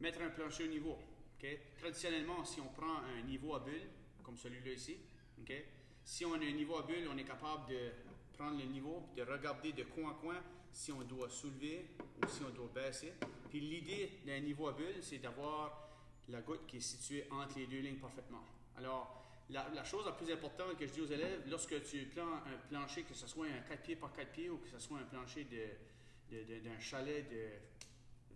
mettre un plancher au niveau. Okay? Traditionnellement, si on prend un niveau à bulle, comme celui-là ici, okay? Si on a un niveau à bulle, on est capable de prendre le niveau, de regarder de coin à coin si on doit soulever ou si on doit baisser. Puis l'idée d'un niveau à bulle, c'est d'avoir la goutte qui est située entre les deux lignes parfaitement. Alors, la chose la plus importante que je dis aux élèves, lorsque tu prends un plancher, que ce soit un 4 pieds par 4 pieds ou que ce soit un plancher d'un chalet de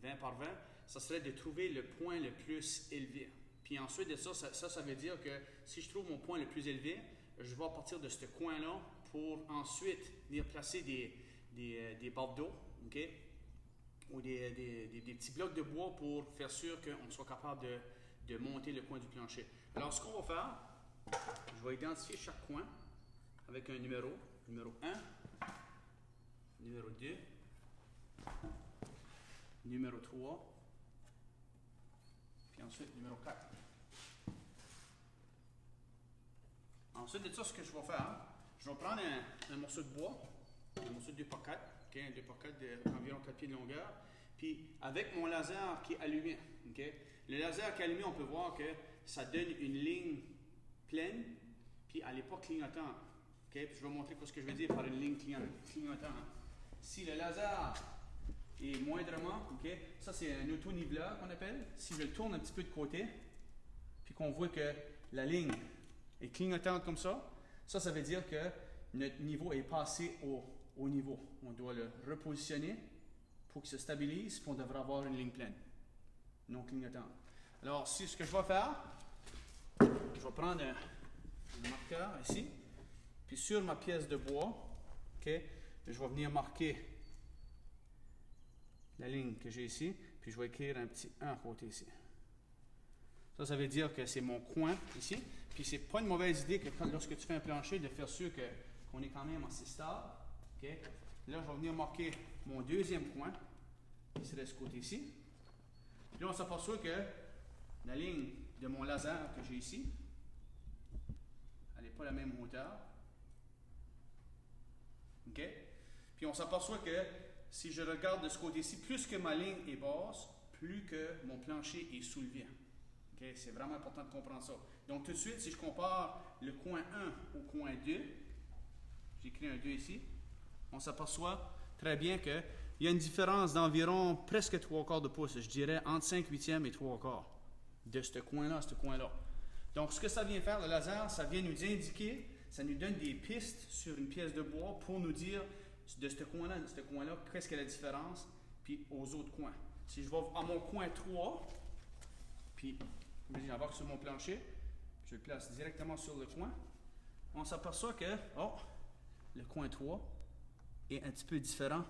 20 par 20, ça serait de trouver le point le plus élevé. Puis ensuite de ça veut dire que si je trouve mon point le plus élevé, je vais partir de ce coin-là pour ensuite venir placer des barres d'eau, okay? Ou des petits blocs de bois pour faire sûr qu'on soit capable de monter le coin du plancher. Alors, ce qu'on va faire, je vais identifier chaque coin avec un numéro. Numéro 1, numéro 2, numéro 3, puis ensuite numéro 4. Ensuite de ça, ce que je vais faire, je vais prendre un morceau de bois, un morceau de 2x4, okay, un 2x4 d'environ 4 pieds de longueur, puis avec mon laser qui est allumé, okay, le laser qui est allumé, on peut voir que ça donne une ligne pleine, puis elle n'est pas clignotante. Okay? Puis je vais montrer ce que je veux dire par une ligne clignotante. Si le laser est moindrement, okay, ça c'est un auto-niveleur qu'on appelle. Si je le tourne un petit peu de côté, puis qu'on voit que la ligne est clignotante comme ça veut dire que notre niveau est passé au niveau. On doit le repositionner pour qu'il se stabilise, puis on devrait avoir une ligne pleine, non clignotante. Alors, ce que je vais faire, je vais prendre un marqueur ici, puis sur ma pièce de bois, okay, je vais venir marquer la ligne que j'ai ici, puis je vais écrire un petit 1 à côté ici. Ça veut dire que c'est mon coin ici, puis c'est pas une mauvaise idée que lorsque tu fais un plancher, de faire sûr qu'on est quand même assez stable. Okay. Là, je vais venir marquer mon deuxième coin, qui serait ce côté ici. Puis là, on s'aperçoit que la ligne de mon laser que j'ai ici, elle n'est pas la même hauteur. OK? Puis on s'aperçoit que si je regarde de ce côté-ci, plus que ma ligne est basse, plus que mon plancher est soulevé. Okay? C'est vraiment important de comprendre ça. Donc tout de suite, si je compare le coin 1 au coin 2, j'écris un 2 ici, on s'aperçoit très bien qu'il y a une différence d'environ presque 3/4 de pouce. Je dirais entre 5/8 et 3/4 de ce coin-là à ce coin-là. Donc ce que ça vient faire, le laser, ça vient nous indiquer, ça nous donne des pistes sur une pièce de bois pour nous dire de ce coin-là, qu'est-ce que la différence, puis aux autres coins. Si je vais à mon coin 3, puis j'embarque sur mon plancher, je le place directement sur le coin, on s'aperçoit que, le coin 3 est un petit peu différent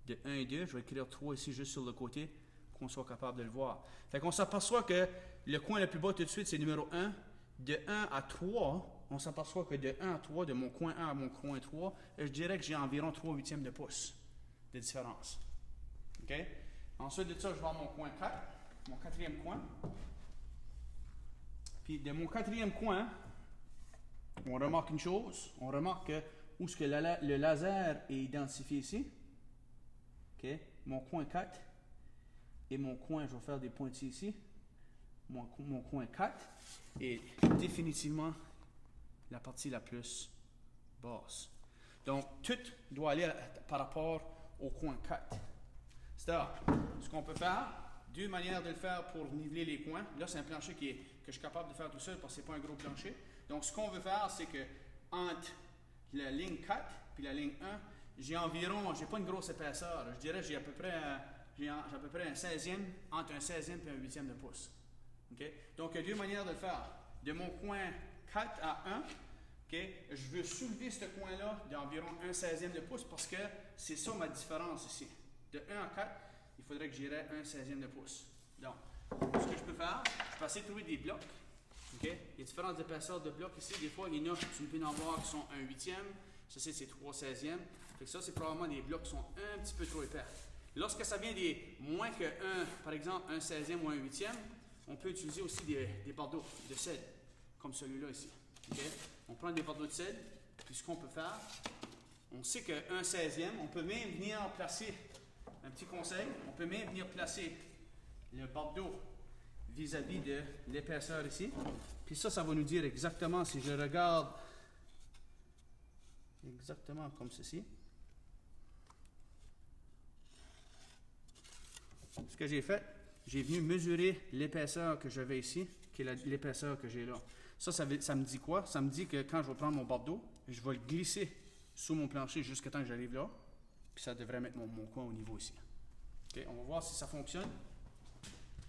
de 1 et 2. Je vais écrire 3 ici juste sur le côté, qu'on soit capable de le voir. Fait qu'on s'aperçoit que le coin le plus bas tout de suite, c'est numéro 1. De 1 à 3, on s'aperçoit que de 1 à 3, de mon coin 1 à mon coin 3, je dirais que j'ai environ 3/8 de pouce de différence. OK? Ensuite de ça, je vais à mon coin 4, mon quatrième coin. Puis de mon quatrième coin, on remarque une chose. On remarque que où est-ce que le laser est identifié ici. OK? Mon coin 4 et mon coin, je vais faire des pointillés ici. Mon coin 4 est définitivement la partie la plus basse. Donc, tout doit aller par rapport au coin 4. C'est-à-dire, ce qu'on peut faire, deux manières de le faire pour niveler les coins. Là, c'est un plancher que je suis capable de faire tout seul parce que ce n'est pas un gros plancher. Donc, ce qu'on veut faire, c'est que entre la ligne 4 et la ligne 1, j'ai pas une grosse épaisseur. Je dirais que j'ai à peu près un 16e, entre un 16e et un 8e de pouce. Okay? Donc, il y a deux manières de le faire. De mon coin 4 à 1, okay, je veux soulever ce coin-là d'environ un 16e de pouce parce que c'est ça ma différence ici. De 1 à 4, il faudrait que j'irais un 16e de pouce. Donc, ce que je peux faire, je peux essayer de trouver des blocs. Okay? Il y a différentes épaisseurs de blocs ici. Des fois, il y en a, tu peux en voir qui sont un 8e. Ça, c'est 3 16e. Fait que ça, c'est probablement des blocs qui sont un petit peu trop épais. Lorsque ça vient des moins que 1, par exemple, un 16e ou un 8e, on peut utiliser aussi des bardeaux de cèdre, comme celui-là ici. Okay? On prend des bardeaux de cèdre, puis ce qu'on peut faire, on sait qu'un 16e, on peut même venir placer un petit conseil, on peut même venir placer le bordeaux vis-à-vis de l'épaisseur ici. Puis ça va nous dire exactement, si je regarde exactement comme ceci. Ce que j'ai fait, j'ai venu mesurer l'épaisseur que j'avais ici, qui est l'épaisseur que j'ai là. Ça me dit quoi? Ça me dit que quand je vais prendre mon bordeaux, je vais le glisser sous mon plancher jusqu'à temps que j'arrive là. Puis ça devrait mettre mon coin au niveau ici. Okay, on va voir si ça fonctionne.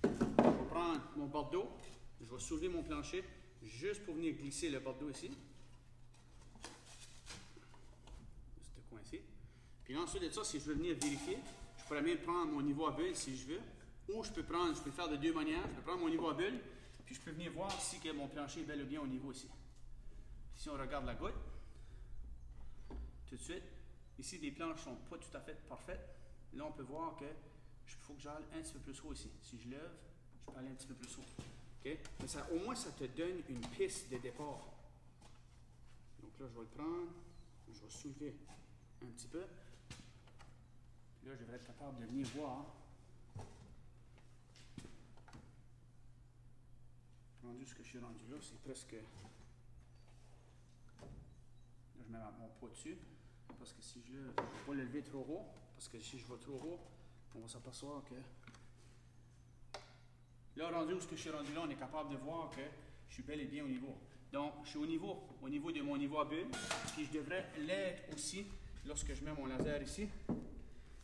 Je vais prendre mon bordeaux, je vais soulever mon plancher juste pour venir glisser le bordeaux ici. Ce coin-ci. Puis ensuite de ça, si je veux venir vérifier, je pourrais même prendre mon niveau à bulle si je veux. Ou je peux le faire de deux manières. Je peux prendre mon niveau à bulle, puis je peux venir voir si que mon plancher est bel et bien au niveau ici. Puis si on regarde la goutte, tout de suite, ici les planches ne sont pas tout à fait parfaites. Là, on peut voir que il faut que j'aille un petit peu plus haut ici. Si je lève, je peux aller un petit peu plus haut. Okay? Mais ça, au moins, ça te donne une piste de départ. Donc là, je vais le prendre, je vais soulever un petit peu. Là, je devrais être capable de venir voir. Rendu ce que je suis rendu là, c'est presque. Là, je mets mon poids dessus. Parce que si je lève, je ne vais pas le lever trop haut. Parce que si je vais trop haut, on va s'apercevoir que. Là, rendu où ce que je suis rendu là, on est capable de voir que je suis bel et bien au niveau. Donc, je suis au niveau de mon niveau à bulle. Puis je devrais l'être aussi lorsque je mets mon laser ici.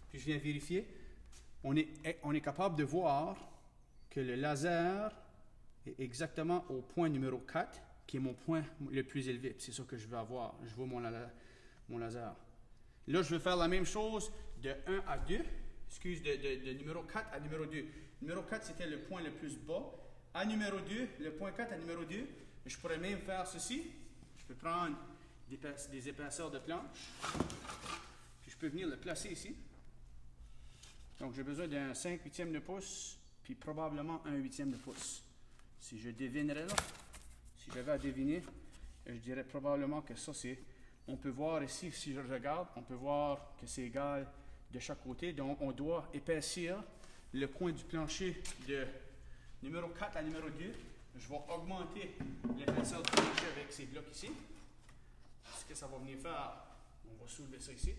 Puis je viens vérifier. On est capable de voir que le laser est exactement au point numéro 4, qui est mon point le plus élevé. C'est ça que je veux avoir. Je veux mon laser. Là, je veux faire la même chose de 1 à 2. De numéro 4 à numéro 2. Numéro 4, c'était le point le plus bas. À numéro 2, le point 4 à numéro 2. Je pourrais même faire ceci. Je peux prendre des épaisseurs de planche. Puis je peux venir le placer ici. Donc, j'ai besoin d'un 5/8 de pouce, puis probablement un 1/8 de pouce. Si je devinerais là, si j'avais à deviner, je dirais probablement que ça, c'est... On peut voir ici, si je regarde, on peut voir que c'est égal de chaque côté. Donc, on doit épaissir le coin du plancher de numéro 4 à numéro 2. Je vais augmenter l'épaisseur du plancher avec ces blocs ici. Ce que ça va venir faire, on va soulever ça ici.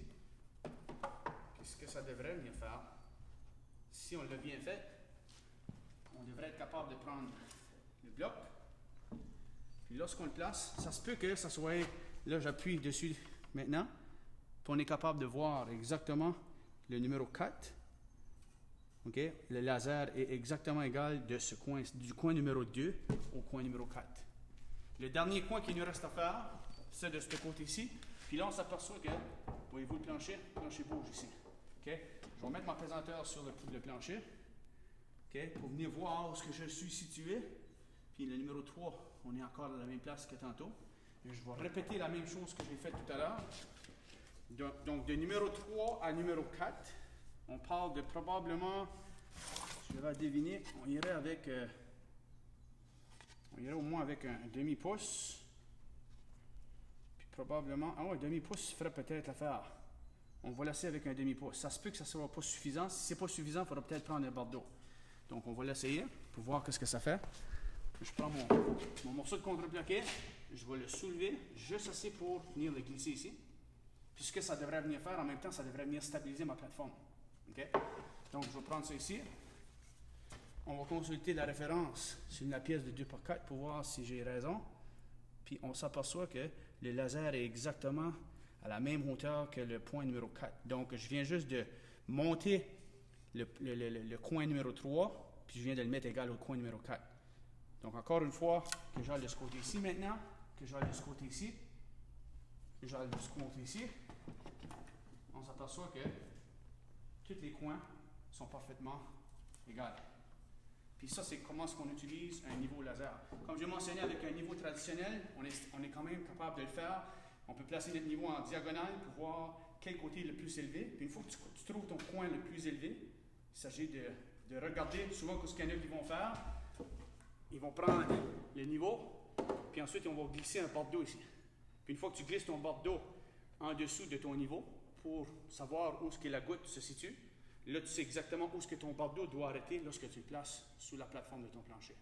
Qu'est-ce que ça devrait venir faire? Si on l'a bien fait, on devrait être capable de prendre le bloc. Puis lorsqu'on le place, ça se peut que ça soit... Là, j'appuie dessus maintenant. Puis on est capable de voir exactement le numéro 4. OK? Le laser est exactement égal de ce coin, du coin numéro 2 au coin numéro 4. Le dernier coin qu'il nous reste à faire, c'est de ce côté-ci. Puis là, on s'aperçoit que, voyez-vous le plancher bouge ici. OK? Je vais mettre ma pesanteur sur le plancher. OK? Pour venir voir où est-ce que je suis situé. Puis le numéro 3, on est encore à la même place que tantôt. Et je vais répéter la même chose que j'ai faite tout à l'heure. Donc, de numéro 3 à numéro 4, on parle de probablement, je vais deviner, on irait au moins avec un demi-pouce. Puis probablement, un demi-pouce ferait peut-être l'affaire. On va laisser avec un demi-pouce. Ça se peut que ça ne soit pas suffisant. Si ce n'est pas suffisant, il faudra peut-être prendre un bordeaux. Donc, on va l'essayer pour voir ce que ça fait. Je prends mon morceau de contreplaqué. Je vais le soulever juste assez pour venir le glisser ici. Puis ce que ça devrait venir faire, en même temps, ça devrait venir stabiliser ma plateforme. Okay? Donc, je vais prendre ça ici. On va consulter la référence sur la pièce de 2x4 pour voir si j'ai raison. Puis, on s'aperçoit que le laser est exactement à la même hauteur que le point numéro 4. Donc, je viens juste de monter le coin numéro 3, puis je viens de le mettre égal au coin numéro 4. Donc, encore une fois, que j'aille de ce côté ici maintenant, que j'aille de ce côté ici, que j'aille de ce côté ici, on s'aperçoit que tous les coins sont parfaitement égaux. Puis ça, c'est comment est-ce qu'on utilise un niveau laser. Comme j'ai mentionné avec un niveau traditionnel, on est quand même capable de le faire. On peut placer notre niveau en diagonale pour voir quel côté est le plus élevé. Puis une fois que tu trouves ton coin le plus élevé, il s'agit de regarder souvent ce qu'il y en a qui vont faire. Ils vont prendre le niveau, puis ensuite, on va glisser un bordeaux ici. Puis une fois que tu glisses ton bordeaux en dessous de ton niveau, pour savoir où est-ce que la goutte se situe, Là, tu sais exactement où est-ce que ton bardeau doit arrêter lorsque tu le places sous la plateforme de ton plancher.